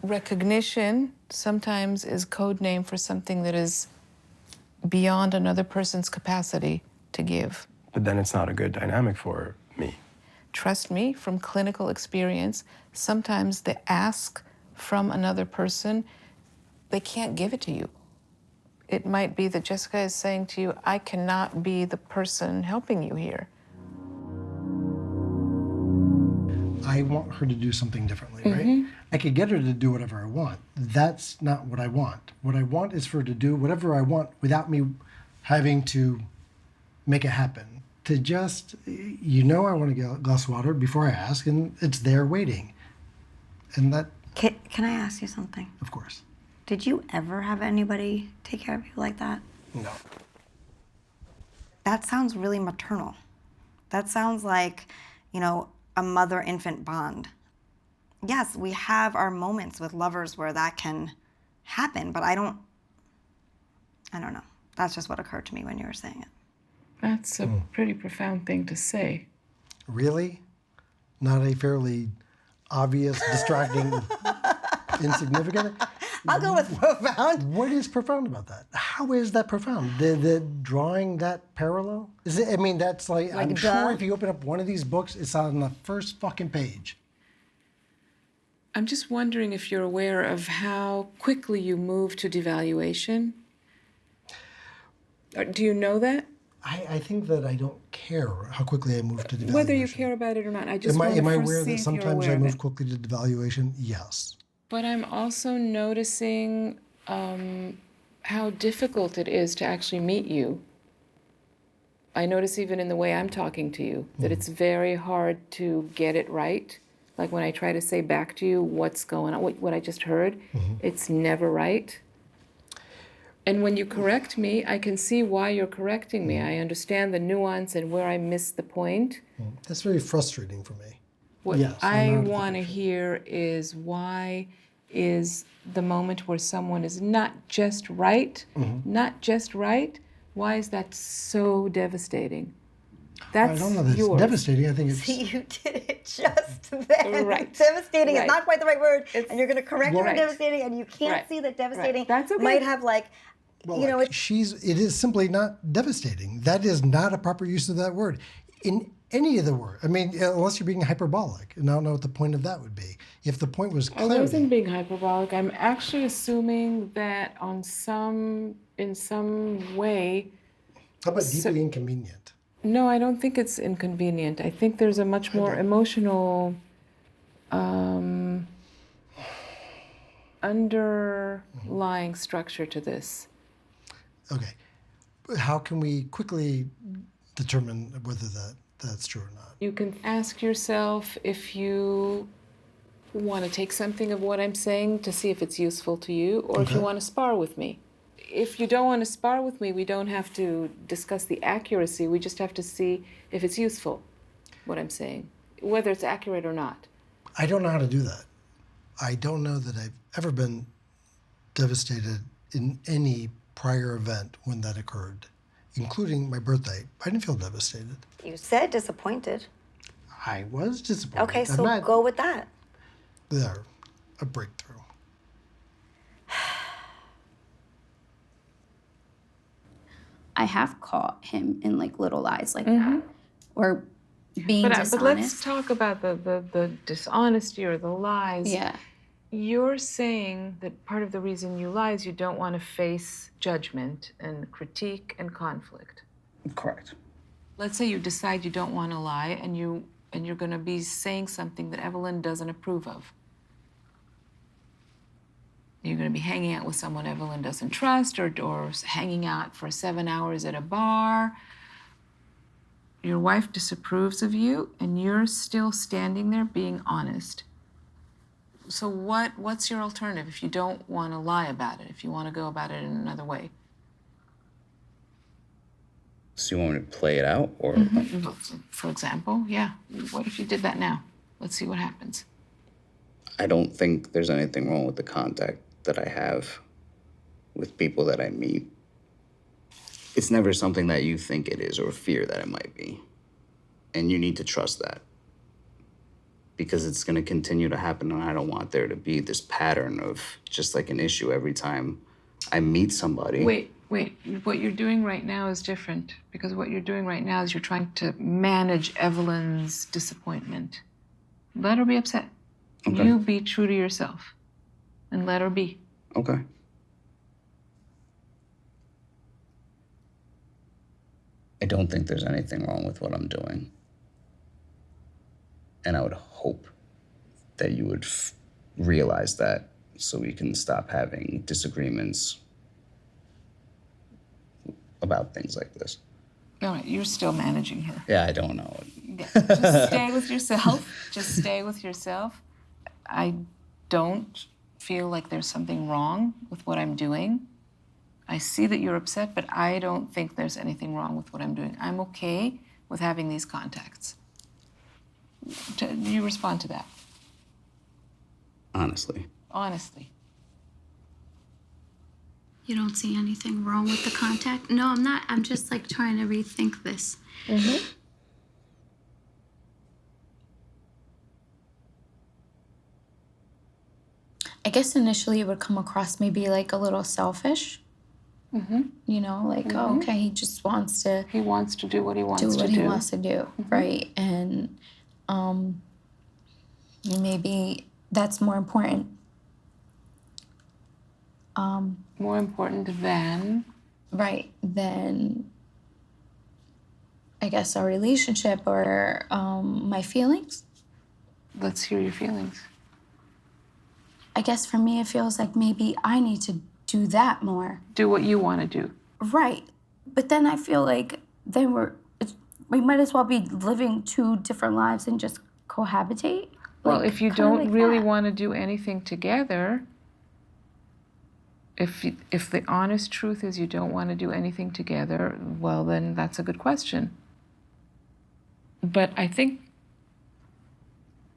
Recognition sometimes is code name for something that is beyond another person's capacity to give. But then it's not a good dynamic for me. Trust me, from clinical experience, sometimes the ask from another person, they can't give it to you. It might be that Jessica is saying to you, I cannot be the person helping you here. I want her to do something differently, right? I could get her to do whatever I want. That's not what I want. What I want is for her to do whatever I want without me having to make it happen. To just, I want to get a glass of water before I ask, and it's there waiting. And that... Can I ask you something? Of course. Did you ever have anybody take care of you like that? No. That sounds really maternal. That sounds like, a mother-infant bond. Yes, we have our moments with lovers where that can happen, but I don't know. That's just what occurred to me when you were saying it. That's a pretty profound thing to say. Really? Not a fairly obvious, distracting, insignificant? I'll go with profound. What is profound about that? How is that profound? The drawing that parallel? That's like I'm duh. sure if you open up one of these books, it's on the first fucking page. I'm just wondering if you're aware of how quickly you move to devaluation. Do you know that? I think that I don't care how quickly I move to devaluation. Whether you care about it or not, I just Am want to I first aware see that if sometimes you're aware I of move it. quickly to devaluation? Yes. But I'm also noticing how difficult it is to actually meet you. I notice even in the way I'm talking to you that it's very hard to get it right. Like when I try to say back to you what's going on, what I just heard, it's never right. And when you correct me, I can see why you're correcting me. I understand the nuance and where I missed the point. That's very frustrating for me. What Yes, I I'm not want to hear is why is the moment where someone is not just right, why is that so devastating? That's I don't know that yours. it's devastating. I think it's... See, you did it just then. Right. Devastating Right. is not quite the right word, and you're going to correct me for Right. devastating, and you can't Right. see that devastating Right. That's okay. might have it is simply not devastating. That is not a proper use of that word. In any of the word. Unless you're being hyperbolic. And I don't know what the point of that would be. If the point was clarity. I wasn't being hyperbolic. I'm actually assuming that in some way. How about deeply inconvenient? No, I don't think it's inconvenient. I think there's a much more emotional underlying structure to this. Okay. How can we quickly determine whether that's true or not? You can ask yourself if you want to take something of what I'm saying to see if it's useful to you, or if you want to spar with me. If you don't want to spar with me, we don't have to discuss the accuracy. We just have to see if it's useful, what I'm saying, whether it's accurate or not. I don't know how to do that. I don't know that I've ever been devastated in any prior event when that occurred, including my birthday. I didn't feel devastated. You said disappointed. I was disappointed. Okay, so go with that. There, a breakthrough. I have caught him in little lies like that, or being dishonest. But let's talk about the dishonesty or the lies. Yeah. You're saying that part of the reason you lie is you don't want to face judgment and critique and conflict. Correct. Let's say you decide you don't want to lie and you're going to be saying something that Evelyn doesn't approve of. You're going to be hanging out with someone Evelyn doesn't trust, or hanging out for 7 hours at a bar. Your wife disapproves of you, and you're still standing there being honest. So what's your alternative if you don't want to lie about it, if you want to go about it in another way? So you want me to play it out, or? For example, yeah. What if you did that now? Let's see what happens. I don't think there's anything wrong with the contact that I have with people that I meet. It's never something that you think it is or fear that it might be. And you need to trust that. because it's going to continue to happen, and I don't want there to be this pattern of just like an issue every time I meet somebody. Wait. What you're doing right now is different, because what you're doing right now is you're trying to manage Evelyn's disappointment. Let her be upset. Okay. You be true to yourself and let her be. Okay. I don't think there's anything wrong with what I'm doing. And I would hope that you would realize that, so we can stop having disagreements about things like this. All right, you're still managing her. Yeah, I don't know. Yeah, just stay with yourself. Just stay with yourself. I don't feel like there's something wrong with what I'm doing. I see that you're upset, but I don't think there's anything wrong with what I'm doing. I'm okay with having these contacts. You respond to that. Honestly. Honestly. You don't see anything wrong with the contact? No, I'm not. I'm just like trying to rethink this. Mm-hmm. I guess initially it would come across maybe like a little selfish. Mm-hmm. You know, like, oh, okay, he just wants to He wants to do what he wants do to what do. he wants to do, right? And maybe that's more important. More important than? Right, than I guess our relationship or my feelings. Let's hear your feelings. I guess for me, it feels like maybe I need to do that more. Do what you want to do. Right. But then I feel like then we might as well be living two different lives and just cohabitate. Well, Like, if you kinda don't like really that. want to do anything together, if the honest truth is you don't want to do anything together, well, then that's a good question. But I think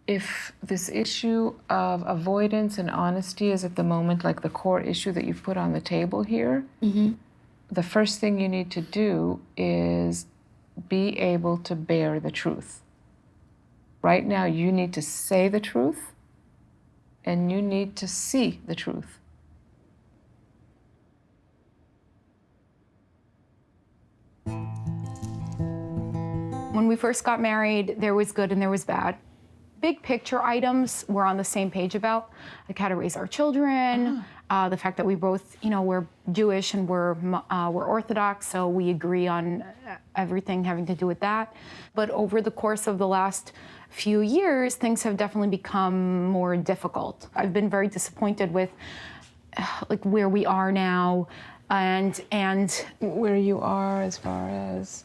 if this issue of avoidance and honesty is at the moment like the core issue that you've put on the table here, the first thing you need to do is be able to bear the truth. Right now, you need to say the truth, and you need to see the truth. When we first got married, there was good and there was bad. Big picture items we're on the same page about, like how to raise our children, the fact that we both, we're Jewish and we're Orthodox, so we agree on everything having to do with that. But over the course of the last few years, things have definitely become more difficult. I've been very disappointed with like where we are now and Where you are as far as?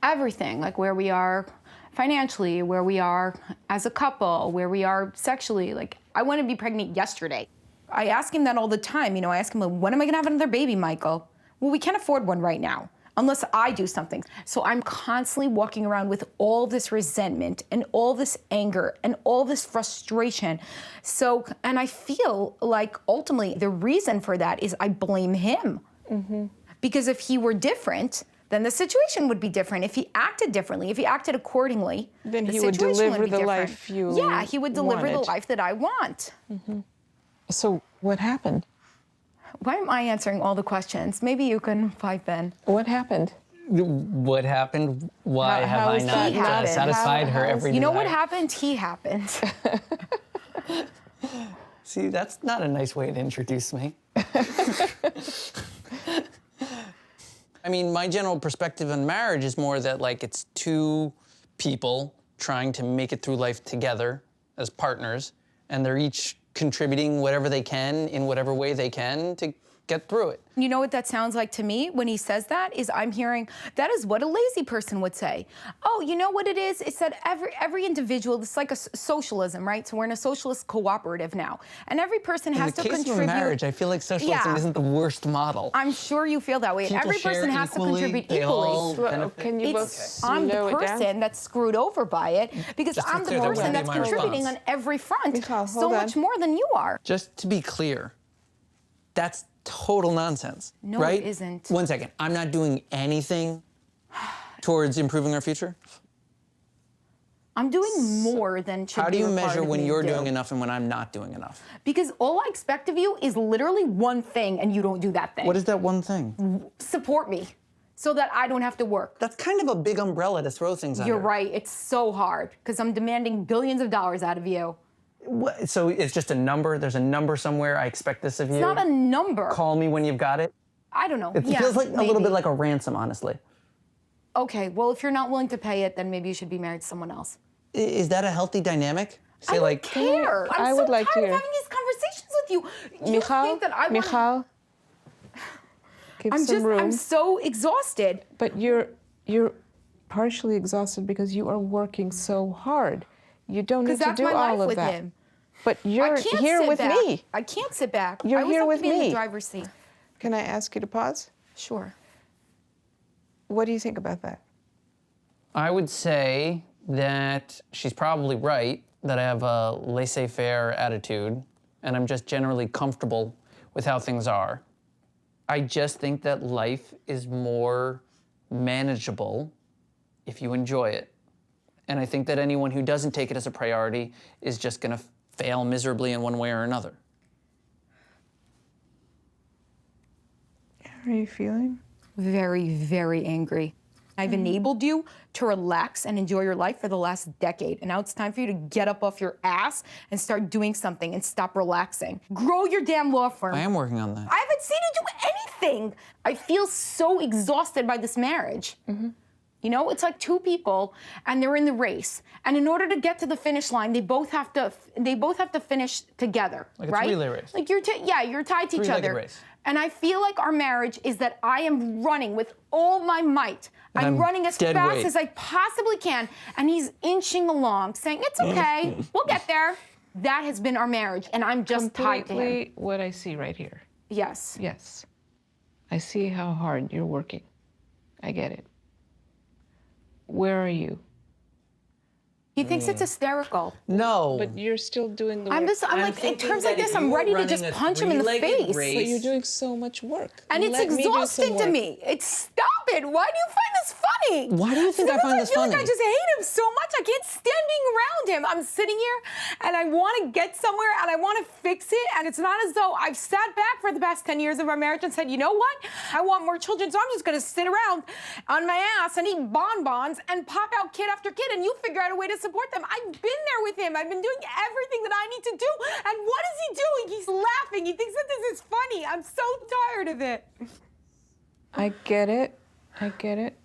everything, like where we are financially, where we are as a couple, where we are sexually. Like, I want to be pregnant yesterday. I ask him that all the time. I ask him, when am I going to have another baby, Michael? Well, we can't afford one right now, unless I do something. So I'm constantly walking around with all this resentment and all this anger and all this frustration. So, and I feel like ultimately the reason for that is I blame him. Because if he were different, then the situation would be different. If he acted differently, if he acted accordingly, Then the he would situation deliver be the different. life you Yeah, he would deliver the wanted. life that I want. So what happened? Why am I answering all the questions? Maybe you can pipe in. What happened? What happened? Why have how I is not that happened? satisfied her every You know what desire? happened? He happened. See, that's not a nice way to introduce me. I mean, my general perspective on marriage is more that, like, it's two people trying to make it through life together as partners, and they're each contributing whatever they can in whatever way they can to get through it. You know what that sounds like to me when he says that is I'm hearing that is what a lazy person would say. Oh, you know what it is? It's that every individual, it's like a socialism, right? So we're in a socialist cooperative now. And every person In has the to case contribute. of a marriage, I feel like socialism Yeah. isn't the worst model. I'm sure you feel that way. People Every person share has equally, to contribute they equally. all benefit. Can you It's, both I'm the slow it down? person that's screwed over by it because Just to I'm the clear, that person wouldn't be that's my contributing response. on every front Michal, so hold on. much more than you are. Just to be clear, that's total nonsense, No, right? it isn't. One second. I'm not doing anything towards improving our future? I'm doing more than should How do be you required measure of when me to you're do. doing enough and when I'm not doing enough? Because all I expect of you is literally one thing, and you don't do that thing. What is that one thing? Support me, so that I don't have to work. That's kind of a big umbrella to throw things under. You're right. It's so hard because I'm demanding billions of dollars out of you. So it's just a number? There's a number somewhere, I expect this of you? It's not a number. Call me when you've got it? I don't know. It Yeah, feels like a little maybe. bit like a ransom, honestly. Okay, well, if you're not willing to pay it, then maybe you should be married to someone else. Is that a healthy dynamic? I don't care. I'm I so would like to tired hear. of having these conversations with you. You Michal, think that I want... Michal, give some room. I'm so exhausted. But you're partially exhausted because you are working so hard. You don't need Because to that's do my all life of with that. him. But I you're can't here sit with back. me. I can't sit back. You're I always here have with to be in me. the driver's seat. Can I ask you to pause? Sure. What do you think about that? I would say that she's probably right, that I have a laissez-faire attitude, and I'm just generally comfortable with how things are. I just think that life is more manageable if you enjoy it. And I think that anyone who doesn't take it as a priority is just gonna fail miserably in one way or another. How are you feeling? Very, very angry. I've enabled you to relax and enjoy your life for the last decade. And now it's time for you to get up off your ass and start doing something and stop relaxing. Grow your damn law firm. I am working on that. I haven't seen you do anything. I feel so exhausted by this marriage. You know, it's like two people and they're in the race. And in order to get to the finish line, they both have to finish together, Like a right? relay race. Like you're tied to each Three-legged other. race. And I feel like our marriage is that I am running with all my might. I'm running as dead fast weight. as I possibly can. And he's inching along, saying, it's okay, we'll get there. That has been our marriage, and I'm just tied to him. Completely what I see right here. Yes. Yes. I see how hard you're working. I get it. Where are you? He thinks it's hysterical. No. But you're still doing the work. I'm like, in terms like this, I'm ready to just punch him in the face. But you're doing so much work. And it's Let me do some exhausting to work. me. Stop it. Why do you find this funny? Why do you think I Sometimes find this feel funny? like I just hate him so much. I can't stand being around him. I'm sitting here and I want to get somewhere and I want to fix it. And it's not as though I've sat back for the past 10 years of our marriage and said, you know what? I want more children, so I'm just going to sit around on my ass and eat bonbons and pop out kid after kid, and you figure out a way to support them. I've been there with him. I've been doing everything that I need to do. And what is he doing? He's laughing. He thinks that this is funny. I'm so tired of it. I get it. I get it.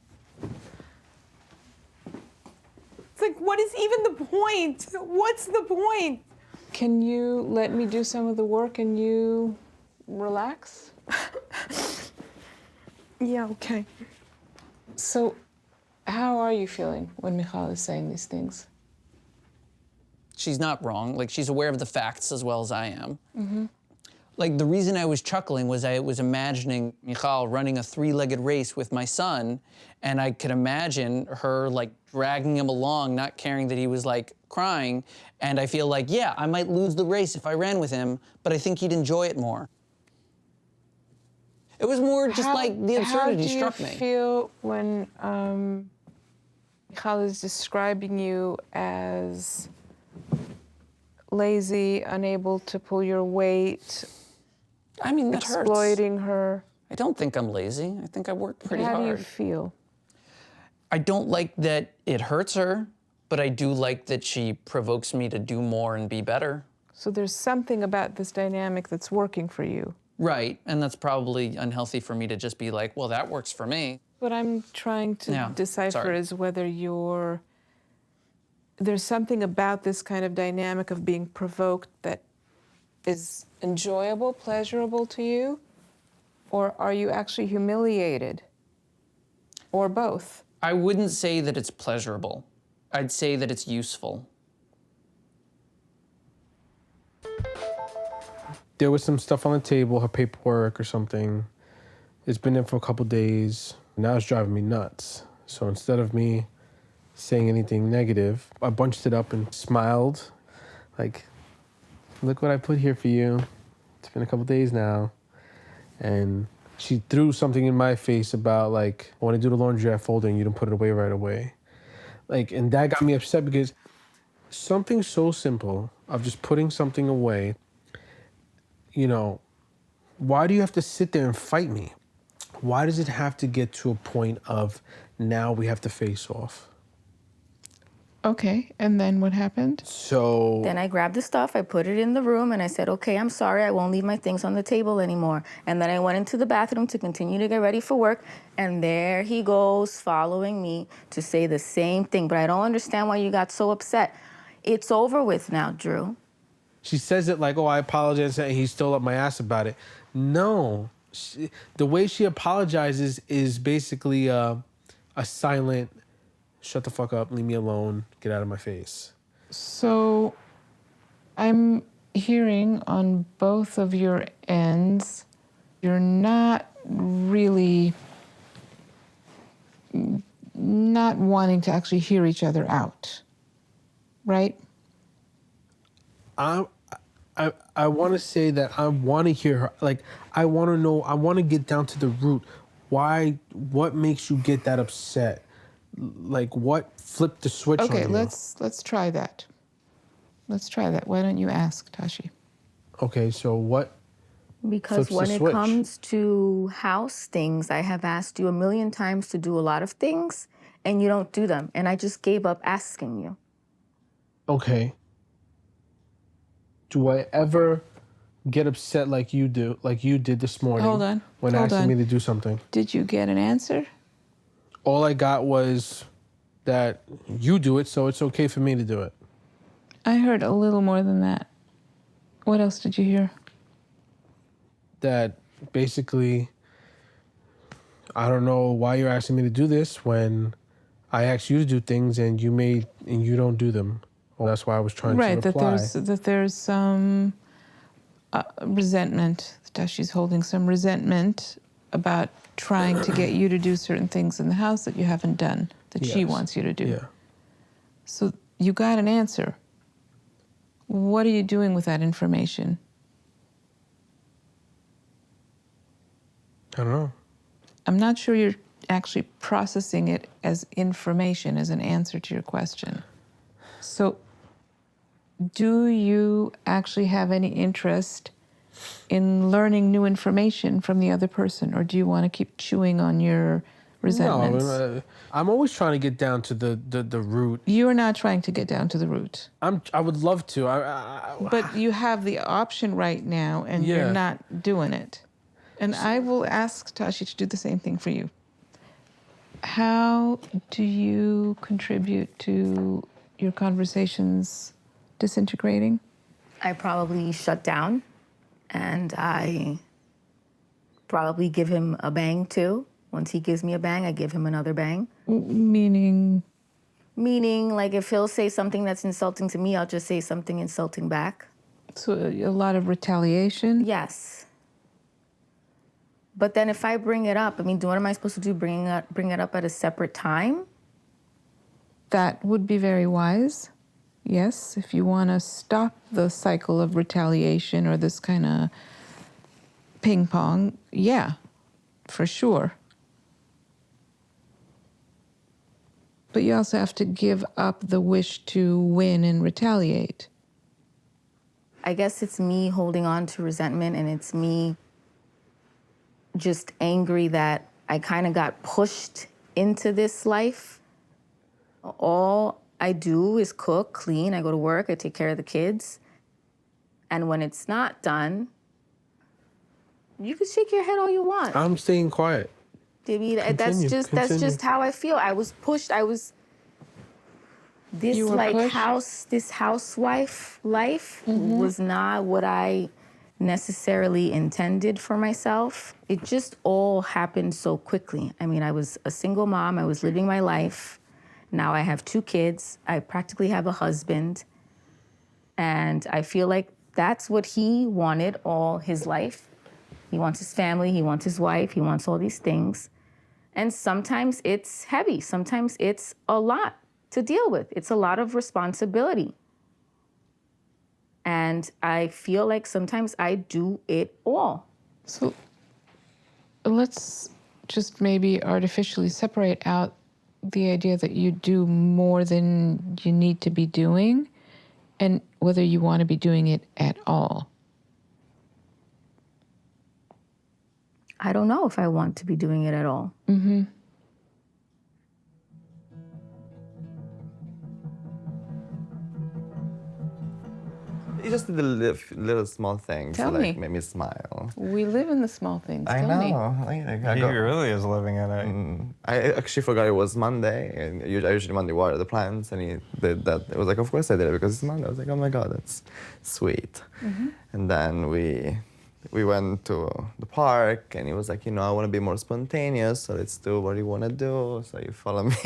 It's like, what is even the point? What's the point? Can you let me do some of the work and you relax? Yeah, okay. So, how are you feeling when Michal is saying these things? She's not wrong. Like, she's aware of the facts as well as I am. Like, the reason I was chuckling was I was imagining Michal running a three-legged race with my son, and I could imagine her, like, dragging him along, not caring that he was, like, crying. And I feel like, yeah, I might lose the race if I ran with him, but I think he'd enjoy it more. It was more just like the absurdity struck me. How do you feel when Michal is describing you as lazy, unable to pull your weight, I mean, that hurts. exploiting her? I don't think I'm lazy. I think I work pretty How hard. do you feel? I don't like that it hurts her, but I do like that she provokes me to do more and be better. So there's something about this dynamic that's working for you. Right, and that's probably unhealthy for me to just be like, well, that works for me. What I'm trying to Yeah, decipher sorry. is whether there's something about this kind of dynamic of being provoked that is enjoyable, pleasurable to you, or are you actually humiliated, or both? I wouldn't say that it's pleasurable. I'd say that it's useful. There was some stuff on the table, her paperwork or something. It's been there for a couple days. Now it's driving me nuts. So instead of me saying anything negative, I bunched it up and smiled. Like, look what I put here for you. It's been a couple days now. And she threw something in my face about, like, when I do the laundry, I fold it and you don't put it away right away. Like, and that got me upset because Something so simple of just putting something away, you know, why do you have to sit there and fight me? Why does it have to get to a point of now we have to face off? Okay, and then what happened? So Then I grabbed the stuff, I put it in the room, and I said, okay, I'm sorry, I won't leave my things on the table anymore. And then I went into the bathroom to continue to get ready for work, and there he goes following me to say the same thing. But I don't understand why you got so upset. It's over with now, Drew. she says it like, oh, I apologize, and he's still up my ass about it. No, the way she apologizes is basically a silent, shut the fuck up, leave me alone, get out of my face. So I'm hearing on both of your ends, you're not really not wanting to actually hear each other out, right? I want to say that I want to hear her. Like, I want to know, I want to get down to the root. Why, what makes you get that upset? Like, what flipped the switch on you? Okay, let's try that. Let's try that. Why don't you ask, Tashi? Okay, so what? Because Flips the when it switch. comes to house things, I have asked you a million times to do a lot of things, and you don't do them. And I just gave up asking you. Okay. Do I ever get upset like you do, like you did this morning? Hold on, When hold asking on. me to do something. Did you get an answer? All I got was that you do it, so it's okay for me to do it. I heard a little more than that. What else did you hear? That basically, I don't know why you're asking me to do this when I asked you to do things and you don't do them. Well, that's why I was trying Right, to reply. that there's some resentment. Tashi's holding some resentment about trying to get you to do certain things in the house that you haven't done, that she Yes. wants you to do. Yeah. So you got an answer. What are you doing with that information? I don't know. I'm not sure you're actually processing it as information, as an answer to your question. So, do you actually have any interest in learning new information from the other person, or do you want to keep chewing on your resentments? No, I'm always trying to get down to the root. You're not trying to get down to the root, I would love to. but you have the option right now, and Yeah. you're not doing it. And I will ask Tashi to do the same thing for you. How do you contribute to your conversations disintegrating? I probably shut down, and I probably give him a bang too. Once he gives me a bang, I give him another bang. Meaning, Meaning, like, if he'll say something that's insulting to me, I'll just say something insulting back. so a lot of retaliation? Yes. But then if I bring it up, I mean, what am I supposed to do? Bring it up at a separate time? That would be very wise. Yes, if you want to stop the cycle of retaliation or this kind of ping pong, yeah, for sure. But you also have to give up the wish to win and retaliate. I guess it's me holding on to resentment, and it's me just angry that I kind of got pushed into this life. All I do is cook, clean, I go to work, I take care of the kids. And when it's not done, you can shake your head all you want. I'm staying quiet. Dibby, that's Continue, just continue. how I feel. I was pushed. This You were like pushed? this housewife life was not what I necessarily intended for myself. It just all happened so quickly. I mean, I was a single mom. I was living my life. Now I have 2 kids. I practically have a husband. And I feel like that's what he wanted all his life. He wants his family. He wants his wife. He wants all these things. And sometimes it's heavy. Sometimes it's a lot to deal with. It's a lot of responsibility. And I feel like sometimes I do it all. So let's just maybe artificially separate out the idea that you do more than you need to be doing and whether you want to be doing it at all. I don't know if I want to be doing it at all. It's just the little small things Tell that like, me. make me smile. We live in the small things. I Tell me. know. I He got- really is living in it. I actually forgot it was Monday, and I usually Monday water the plants, and he did that. It was like, of course I did it because it's Monday. I was like, oh my god, that's sweet. And then we went to the park, and he was like, I want to be more spontaneous, so let's do what you want to do. So you follow me,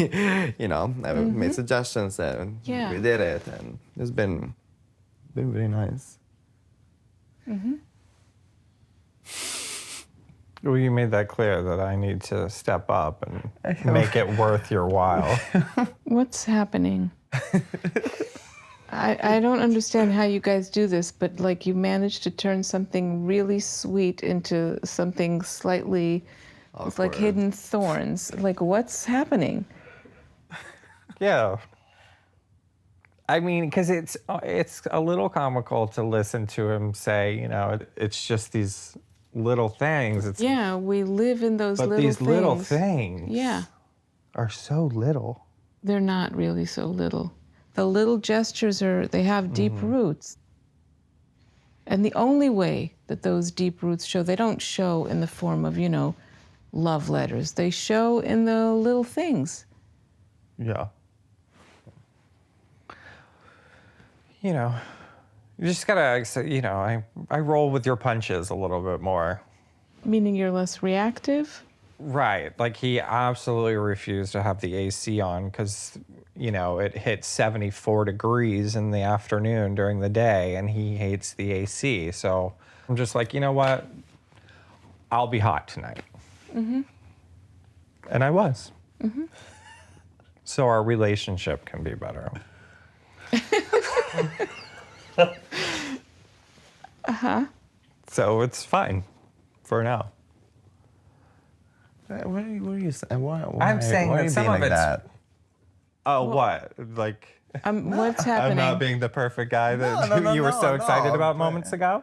I made suggestions, and Yeah. we did it, and it's been really nice. Well, you made that clear that I need to step up and make it worth your while. What's happening? I don't understand how you guys do this, but like you managed to turn something really sweet into something slightly, it's like Awkward. hidden thorns. Like what's happening? Yeah. I mean, because it's a little comical to listen to him say, it's just these little things. It's, Yeah, we live in those but little these things. little things Yeah, are so little. they're not really so little. The little gestures they have deep roots. And the only way that those deep roots show, they don't show in the form of, love letters. They show in the little things. Yeah. You just gotta, I roll with your punches a little bit more. Meaning you're less reactive? Right. Like he absolutely refused to have the AC on because, it hit 74 degrees in the afternoon during the day and he hates the AC. So I'm just like, you know what? I'll be hot tonight. And I was. So our relationship can be better. So it's fine for now. What are you saying? Why I'm saying why that are you some being of like it's- that? Oh, what? Like, What's I'm happening? not being the perfect guy that No, you were so excited about but- moments ago?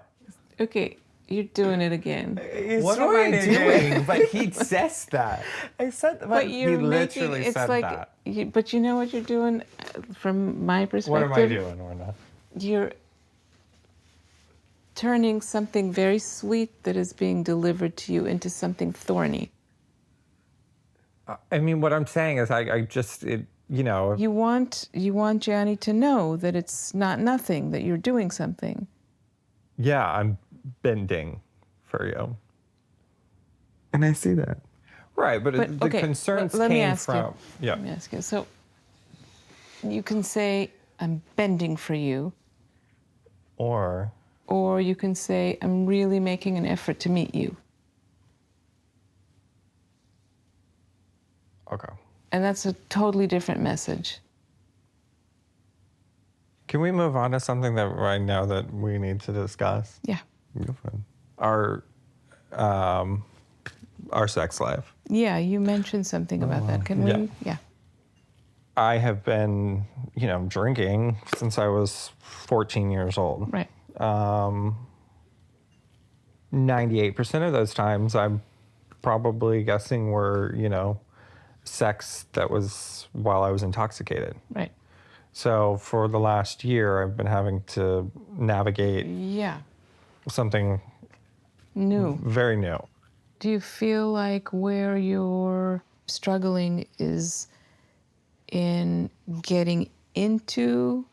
Okay, you're doing it again. What am I doing? But he says that. I said, But you're he making, literally it's said like, that. But you know what you're doing from my What perspective? am I doing, Orna? You're turning something very sweet that is being delivered to you into something thorny. I mean, what I'm saying is You want Gianni to know that it's not nothing, that you're doing something. yeah, I'm bending for you. and I see that. Right, but, But, the okay, concerns let me came ask you. from... Yeah. Let me ask you. So you can say, I'm bending for you, Or, or you can say, I'm really making an effort to meet you. okay. And that's a totally different message. Can we move on to something that right now that we need to discuss? Yeah. Go for it. Our sex life. Yeah, you mentioned something about that. Can we? yeah. Yeah. I have been, drinking since I was 14 years old. Right. 98% of those times, I'm probably guessing were, sex that was while I was intoxicated. Right. So for the last year, I've been having to navigate Yeah. something New. very new. Do you feel like where you're struggling is in getting into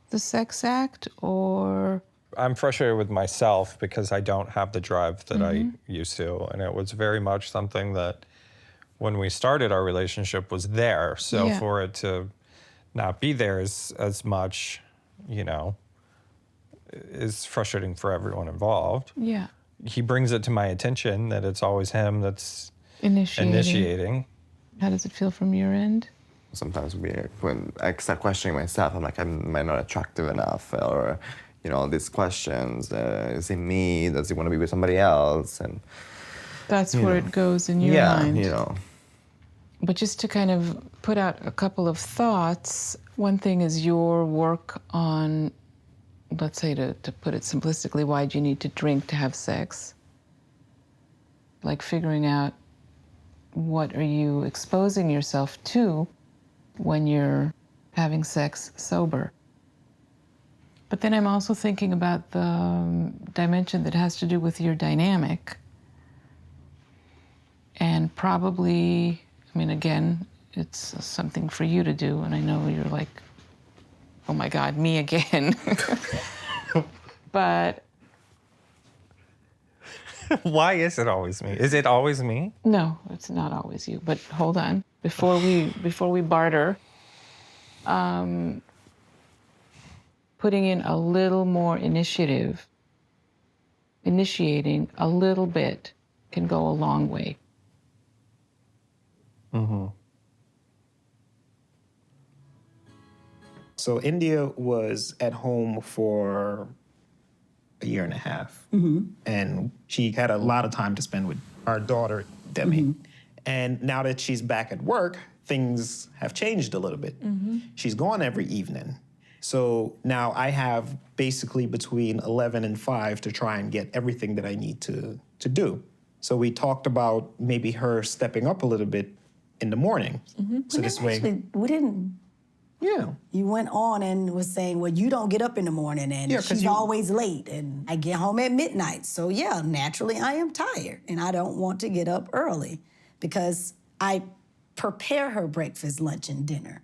the sex act, or? I'm frustrated with myself because I don't have the drive that I used to. And it was very much something that when we started our relationship was there. So Yeah. for it to not be there as much, is frustrating for everyone involved. Yeah. He brings it to my attention that it's always him that's Initiating. How does it feel from your end? Sometimes when I start questioning myself, I'm like, am I not attractive enough? Or, these questions, is it me? Does he want to be with somebody else? And That's where it goes in your yeah, mind. But just to kind of put out a couple of thoughts, one thing is your work on let's say to put it simplistically, why do you need to drink to have sex? Like figuring out what are you exposing yourself to when you're having sex sober. But then I'm also thinking about the dimension that has to do with your dynamic. And probably, I mean, again, it's something for you to do, and I know you're like, oh my God, me again. But Why is it always me? Is it always me? no, it's not always you. But hold on, before we barter, putting in a little more initiative, initiating a little bit can go a long way. So India was at home for a year and a half. And she had a lot of time to spend with our daughter, Demi. And now that she's back at work, things have changed a little bit. She's gone every evening. So now I have basically between 11 and 5 to try and get everything that I need to do. So we talked about maybe her stepping up a little bit in the morning. So this way, Actually, we didn't. yeah. You went on and was saying, well, you don't get up in the morning, and Yeah, 'cause she's you- always late, and I get home at midnight. So yeah, naturally I am tired, and I don't want to get up early because I prepare her breakfast, lunch, and dinner.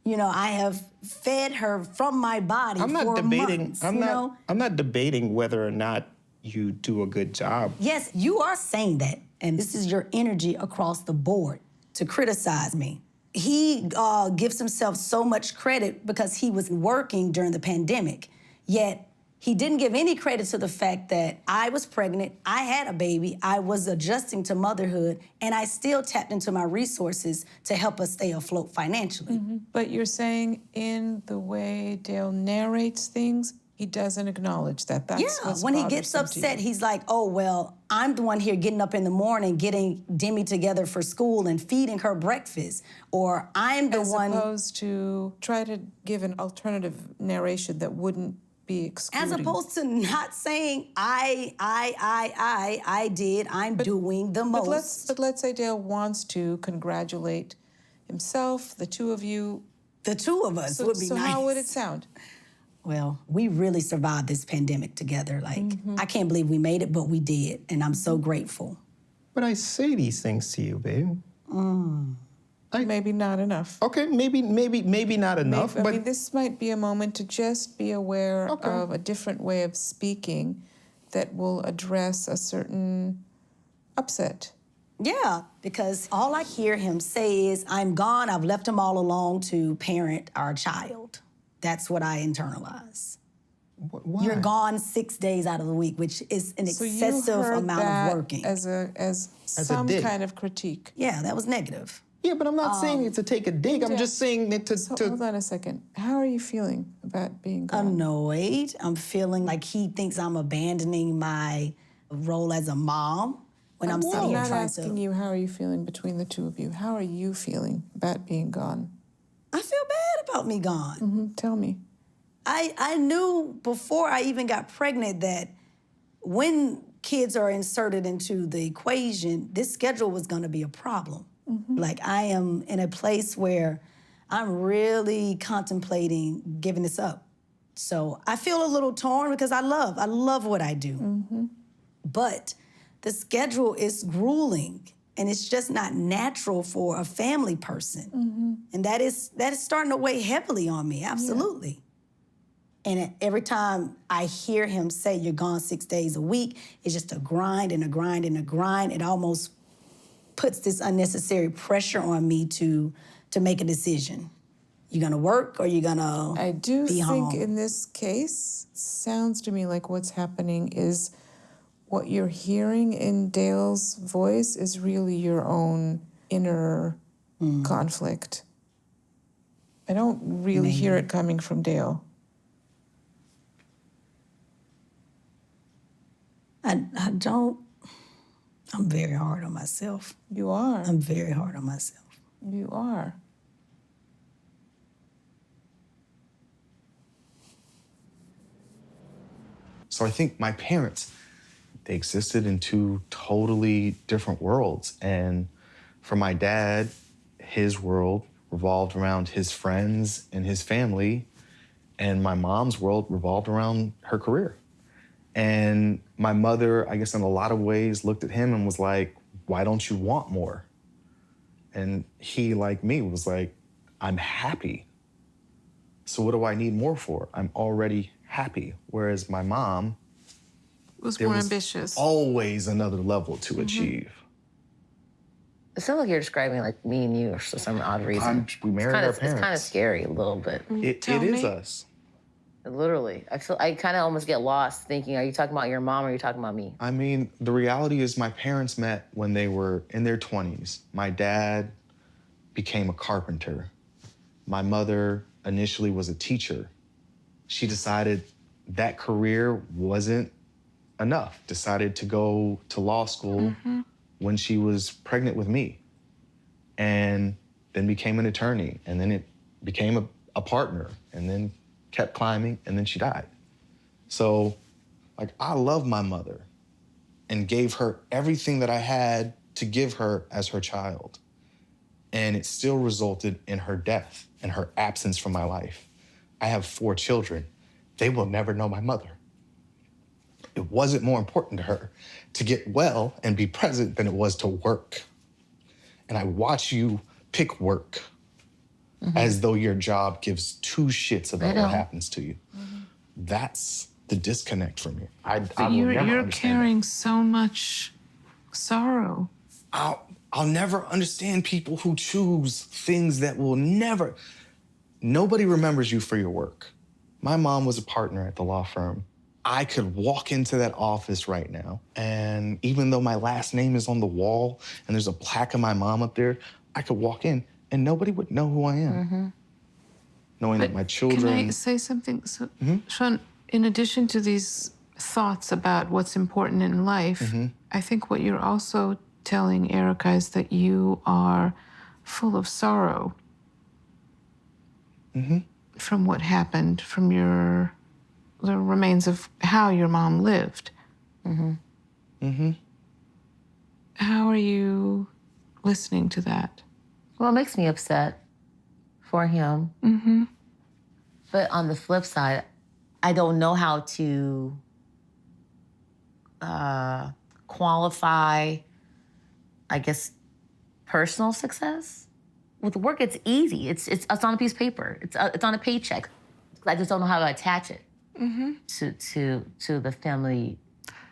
You know, I have fed her from my body I'm not for debating. months, you know? I'm not debating whether or not you do a good job. Yes, you are saying that, and this is your energy across the board to criticize me. He gives himself so much credit because he was working during the pandemic, yet he didn't give any credit to the fact that I was pregnant, I had a baby, I was adjusting to motherhood, and I still tapped into my resources to help us stay afloat financially. But you're saying in the way Dale narrates things, he doesn't acknowledge that. That's Yeah, what's when he gets bothersome to you. upset, he's like, oh, well, I'm the one here getting up in the morning, getting Demi together for school and feeding her breakfast. Or I'm the As one... opposed to try to give an alternative narration that wouldn't be excluding. As opposed to not saying, I did, I'm doing the most. But let's say Dale wants to congratulate himself, the two of you. The two of us would be so nice. how would it sound? Well, we really survived this pandemic together. Like, I can't believe we made it, but we did, and I'm so grateful. But I say these things to you, babe. Maybe not enough. Okay, maybe not enough. I but mean, this might be a moment to just be aware of a different way of speaking that will address a certain upset. Yeah, because all I hear him say is, I'm gone, I've left him all alone to parent our child. That's what I internalize. why? You're gone 6 days out of the week, which is an So you excessive heard amount that of working. as some dig. kind of critique. Yeah, that was negative. Yeah, but I'm not saying it to take a dig. I'm just saying it So to. hold on a second. How are you feeling about being gone? Annoyed. I'm feeling like he thinks I'm abandoning my role as a mom when I'm sitting I'm here not trying asking to... you how are you feeling between the two of you. How are you feeling about being gone? I feel bad about me gone. Tell me. I knew before I even got pregnant that when kids are inserted into the equation, this schedule was going to be a problem. Like, I am in a place where I'm really contemplating giving this up. So I feel a little torn because I love what I do. But the schedule is grueling, and it's just not natural for a family person. And that is starting to weigh heavily on me, absolutely. And every time I hear him say, you're gone 6 days a week, it's just a grind and a grind and a grind. It almost puts this unnecessary pressure on me to make a decision. You gonna work or you gonna I do be think home? in this case, sounds to me like what's happening is what you're hearing in Dale's voice is really your own inner conflict. I don't really hear it coming from Dale. I don't. I'm very hard on myself. You are. I'm very hard on myself. You are. So I think my parents, they existed in two totally different worlds. And for my dad, his world revolved around his friends and his family, and my mom's world revolved around her career. And my mother, I guess in a lot of ways, looked at him and was like, why don't you want more? And he, like me, was like, I'm happy. So what do I need more for? I'm already happy. Whereas my mom Was more ambitious. Always another level to achieve. It sounds like you're describing like me and you for some odd reason. We married our parents. It's kind of scary a little bit. It is us. Literally. I kind of almost get lost thinking, are you talking about your mom or are you talking about me? I mean, the reality is my parents met when they were in their 20s. My dad became a carpenter. My mother initially was a teacher. She decided that career wasn't enough, decided to go to law school when she was pregnant with me, and then became an attorney, and then it became a partner, and then kept climbing, and then she died. So, like, I love my mother and gave her everything that I had to give her as her child. And it still resulted in her death and her absence from my life. I have 4 children. They will never know my mother. It wasn't more important to her to get well and be present than it was to work. And I watch you pick work as though your job gives 2 shits about what happens to you. That's the disconnect for me. I will never You're understand carrying so much sorrow. I'll never understand people who choose things that will never... Nobody remembers you for your work. My mom was a partner at the law firm. I could walk into that office right now, and even though my last name is on the wall and there's a plaque of my mom up there, I could walk in and nobody would know who I am. Knowing that my children... Can I say something? So, Sean, in addition to these thoughts about what's important in life, I think what you're also telling Erica is that you are full of sorrow from what happened, from the remains of how your mom lived. How are you listening to that? Well, it makes me upset for him. But on the flip side, I don't know how to qualify, I guess, personal success. With work, it's easy. It's on a piece of paper. It's on a paycheck. I just don't know how to attach it to the family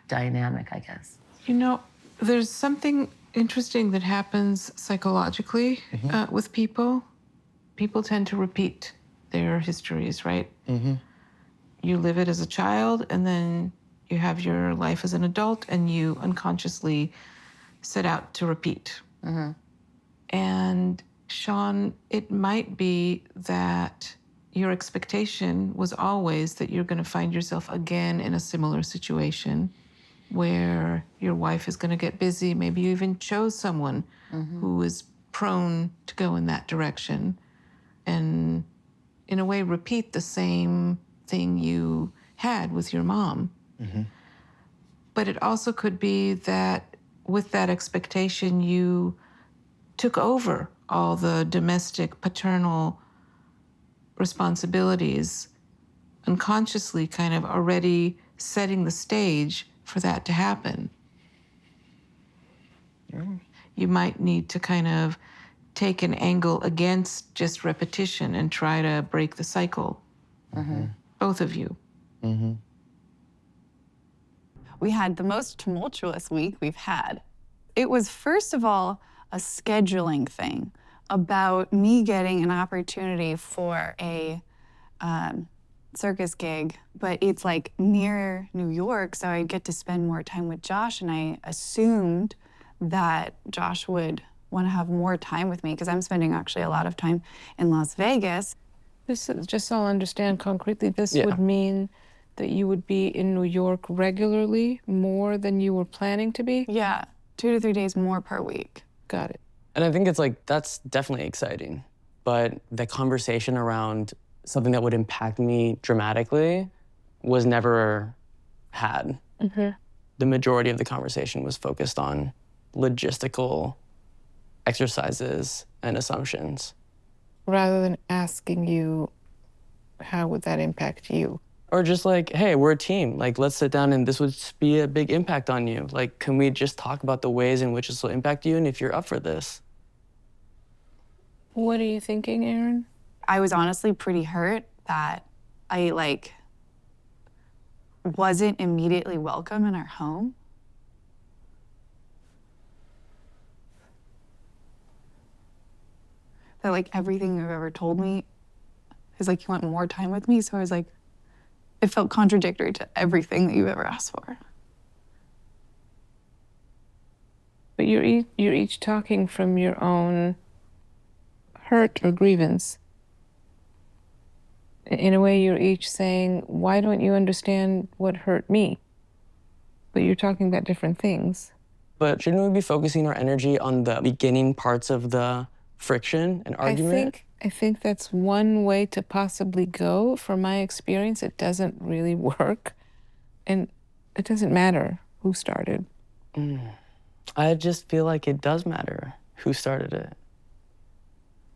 dynamic, I guess. You know, there's something interesting that happens psychologically with people. People tend to repeat their histories, right? You live it as a child, and then you have your life as an adult, and you unconsciously set out to repeat. And Sean, it might be that your expectation was always that you're going to find yourself again in a similar situation where your wife is going to get busy. Maybe you even chose someone who is prone to go in that direction and, in a way, repeat the same thing you had with your mom. But it also could be that with that expectation, you took over all the domestic, paternal responsibilities, unconsciously kind of already setting the stage for that to happen. You might need to kind of take an angle against just repetition and try to break the cycle. Both of you. We had the most tumultuous week we've had. It was, first of all, a scheduling thing about me getting an opportunity for a circus gig, but it's like near New York, so I'd get to spend more time with Josh, and I assumed that Josh would want to have more time with me because I'm spending actually a lot of time in Las Vegas. This is, just so I'll understand concretely, this would mean that you would be in New York regularly, more than you were planning to be? Yeah, 2 to 3 days more per week. Got it. And I think it's like, that's definitely exciting. But the conversation around something that would impact me dramatically was never had. The majority of the conversation was focused on logistical exercises and assumptions. Rather than asking you, how would that impact you? Or just like, hey, we're a team. Like, let's sit down and this would be a big impact on you. Like, can we just talk about the ways in which this will impact you and if you're up for this? What are you thinking, Erin? I was honestly pretty hurt that I wasn't immediately welcome in our home. That everything you've ever told me is you want more time with me. So I was it felt contradictory to everything that you've ever asked for. But you're each talking from your own hurt or grievance. In a way, you're each saying, why don't you understand what hurt me? But you're talking about different things. But shouldn't we be focusing our energy on the beginning parts of the friction and argument? I think that's one way to possibly go. From my experience, it doesn't really work. And it doesn't matter who started. I just feel like it does matter who started it.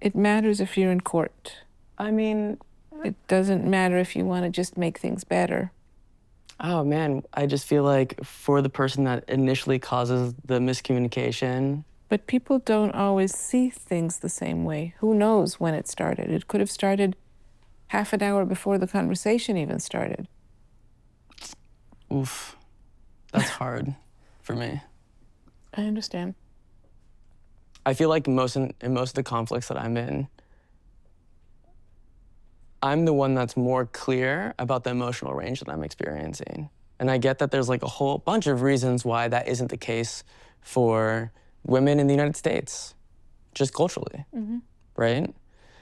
It matters if you're in court. I mean, it doesn't matter if you want to just make things better. Oh man, I just feel like for the person that initially causes the miscommunication. But people don't always see things the same way. Who knows when it started? It could have started half an hour before the conversation even started. Oof, that's hard for me. I understand. I feel like in most of the conflicts that I'm in, I'm the one that's more clear about the emotional range that I'm experiencing. And I get that there's a whole bunch of reasons why that isn't the case for women in the United States, just culturally, right?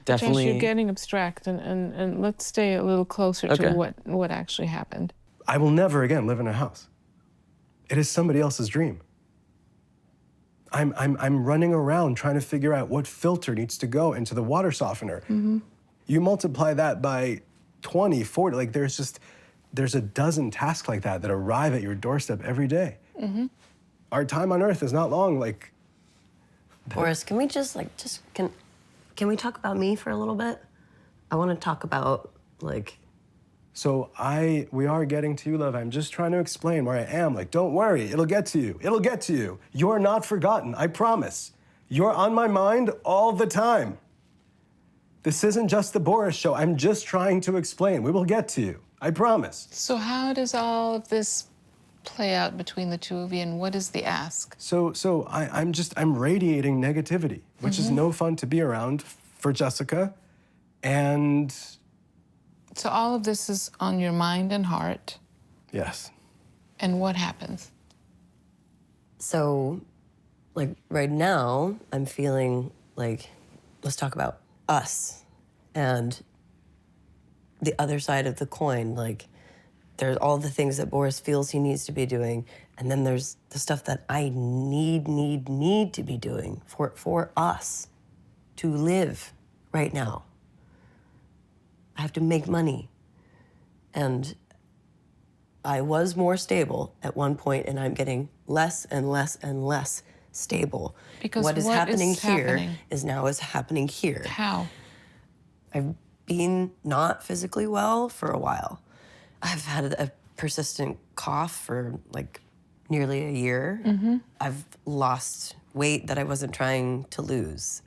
Definitely. Josh, you're getting abstract, and let's stay a little closer to what actually happened. I will never again live in a house. It is somebody else's dream. I'm running around trying to figure out what filter needs to go into the water softener. You multiply that by 20, 40, there's a dozen tasks like that that arrive at your doorstep every day. Our time on Earth is not long, Boris, can we can we talk about me for a little bit? I want to talk about, So we are getting to you, love. I'm just trying to explain where I am. Don't worry, it'll get to you. It'll get to you. You're not forgotten, I promise. You're on my mind all the time. This isn't just the Boris show. I'm just trying to explain. We will get to you, I promise. So how does all of this play out between the two of you, and what is the ask? I'm radiating negativity, which is no fun to be around for Jessica, and... So all of this is on your mind and heart. Yes. And what happens? So, right now, I'm feeling let's talk about us and the other side of the coin. There's all the things that Boris feels he needs to be doing, and then there's the stuff that I need to be doing for us to live right now. I have to make money. And I was more stable at one point, and I'm getting less and less and less stable. Because what is happening here is happening here. How? I've been not physically well for a while. I've had a persistent cough for nearly a year. I've lost weight that I wasn't trying to lose.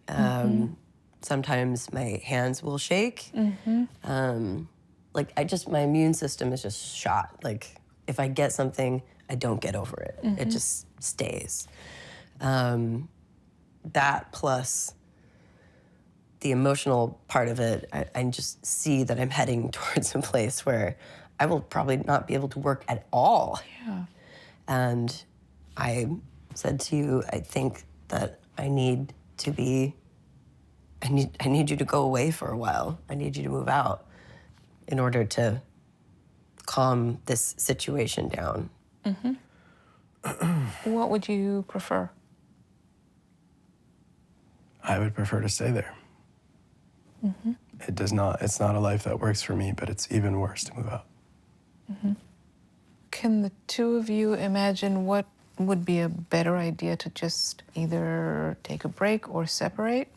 Sometimes my hands will shake. My immune system is just shot. If I get something, I don't get over it. It just stays. That plus the emotional part of it, I just see that I'm heading towards a place where I will probably not be able to work at all. Yeah. And I said to you, I think that I need you to go away for a while. I need you to move out in order to calm this situation down. What would you prefer? I would prefer to stay there. It's not a life that works for me, but it's even worse to move out. Can the two of you imagine what would be a better idea to just either take a break or separate?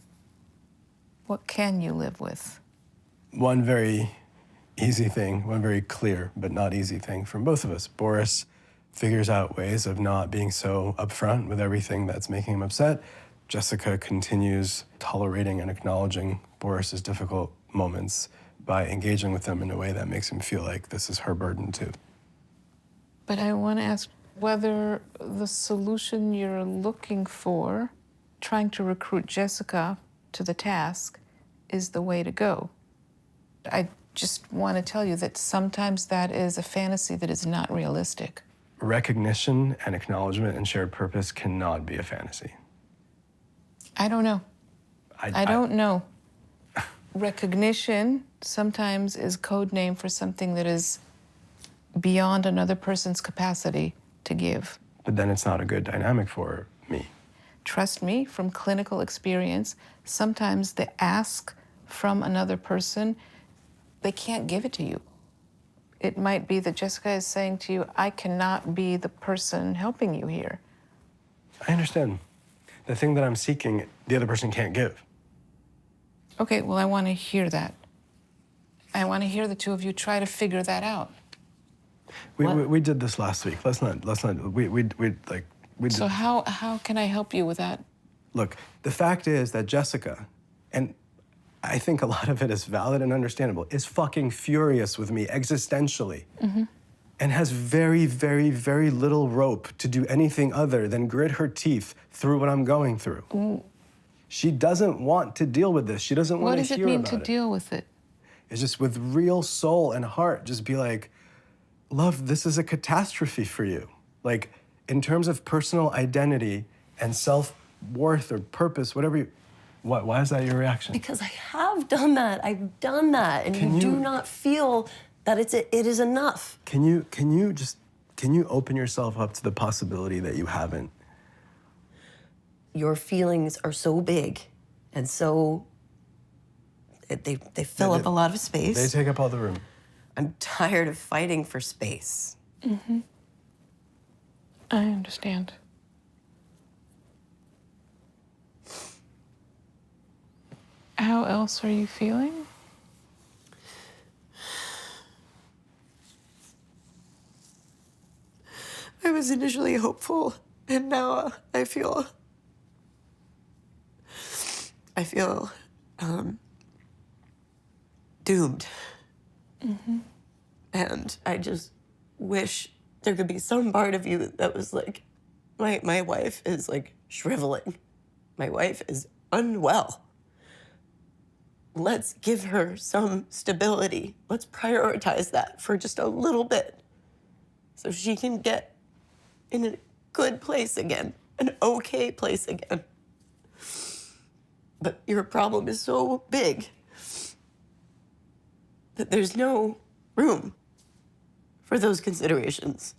What can you live with? One very easy thing, one very clear but not easy thing from both of us. Boris figures out ways of not being so upfront with everything that's making him upset. Jessica continues tolerating and acknowledging Boris's difficult moments by engaging with them in a way that makes him feel like this is her burden too. But I want to ask whether the solution you're looking for, trying to recruit Jessica to the task, is the way to go. I just want to tell you that sometimes that is a fantasy that is not realistic. Recognition and acknowledgement and shared purpose cannot be a fantasy. I don't know. I don't know. Recognition sometimes is code name for something that is beyond another person's capacity to give. But then it's not a good dynamic for me. Trust me, from clinical experience, sometimes the ask from another person, they can't give it to you. It might be that Jessica is saying to you, I cannot be the person helping you here. I understand. The thing that I'm seeking, the other person can't give. Okay, well, I want to hear that. I want to hear the two of you try to figure that out. We did this last week. Let's not, we did. So how can I help you with that? Look, the fact is that Jessica, and I think a lot of it is valid and understandable, is fucking furious with me existentially. And has very, very, very little rope to do anything other than grit her teeth through what I'm going through. Ooh. She doesn't want to deal with this. She doesn't want to hear about it. What does it mean to deal with it? It's just with real soul and heart, just be like, love, this is a catastrophe for you. Like, in terms of personal identity and self-worth or purpose, whatever you, why is that your reaction? Because I have done that. I've done that. And you do not feel that it is enough. Can you open yourself up to the possibility that you haven't? Your feelings are so big and so, they fill up a lot of space. They take up all the room. I'm tired of fighting for space. I understand. How else are you feeling? I was initially hopeful, and now I feel doomed. And I just wish there could be some part of you that was like, my wife is like shriveling. My wife is unwell. Let's give her some stability. Let's prioritize that for just a little bit so she can get in a good place again, an okay place again. But your problem is so big that there's no room for those considerations.